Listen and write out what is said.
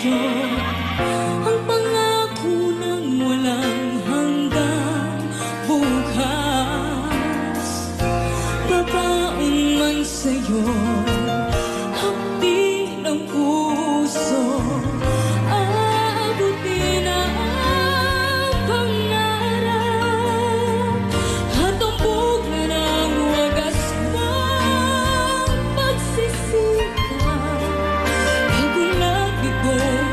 sa'yo ang pangako ng walang hanggang bukas. Babaon man sa'yo hapdi ng puso, aabutin ang pangarap at tumbugan ang wagas mong pagsisika. Kagulat itong